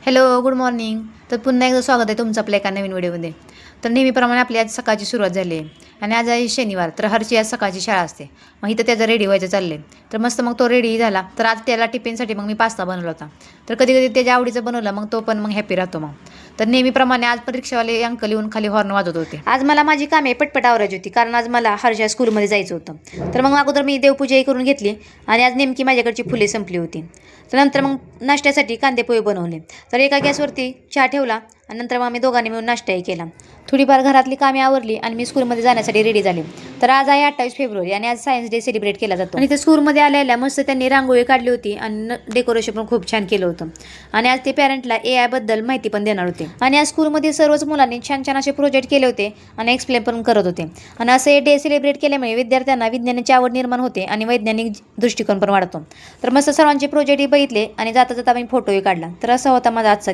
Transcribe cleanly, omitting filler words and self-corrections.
Hello, good morning. तर पुन्हा एकदा स्वागत आहे तुमचं आपल्या एका नवीन व्हिडिओमध्ये. तर नेहमीप्रमाणे आपली आज सकाळची सुरुवात झाली आहे आणि आज आहे शनिवार. तर हरची आज सकाळची शाळा असते. मग इथं त्याचं रेडी व्हायचं चाललं आहे. तर मस्त मग तो रेडी झाला. तर आज त्याला टिफिनसाठी मग मी पास्ता बनवला होता. तर कधी कधी त्याच्या आवडीचं बनवलं मग तो पण मग हॅपी राहतो मग. तर नेहमीप्रमाणे आज पण रिक्षावाले अंकल येऊन खाली हॉर्न वाजवत होते. आज मला माझी कामे पटपट आवरायची होती कारण आज मला हरच्या स्कूलमध्ये जायचं होतं. तर मग अगोदर मी देवपूजाही करून घेतली आणि आज नेमकी माझ्याकडची फुले संपली होती. तर नंतर मग नाश्त्यासाठी कांदे पोहे बनवले. तर एका गॅसवरती चहा ठेवला आणि नंतर मग आम्ही दोघांनी मिळून नाश्ताही केला. थोडीफार घरातली कामे आवरली आणि मी स्कूलमध्ये जाण्यासाठी रेडी झाले. तर आज आहे 28 फेब्रुवारी आणि आज सायन्स डे सेलिब्रेट केला जातो. आणि ते स्कूलमध्ये आल्या मस्त त्यांनी रांगोळी काढली होती आणि डेकोरेशन पण खूप छान केलं होतं. आणि आज ते पॅरेंटला AI बद्दल माहिती पण देणार होते. आणि आज स्कूलमध्ये सर्वच मुलांनी छान छान असे प्रोजेक्ट केले होते आणि एक्सप्लेन पण करत होते. आणि असं हे डे सेलिब्रेट केल्यामुळे विद्यार्थ्यांना विज्ञानाची आवड निर्माण होते आणि वैज्ञानिक दृष्टिकोन पण वाढतो. तर मस्त सर्वांचे प्रोजेक्टही बघितले आणि जाता जाता मी फोटोही काढला. तर असा होता माझा आजचा दिवस.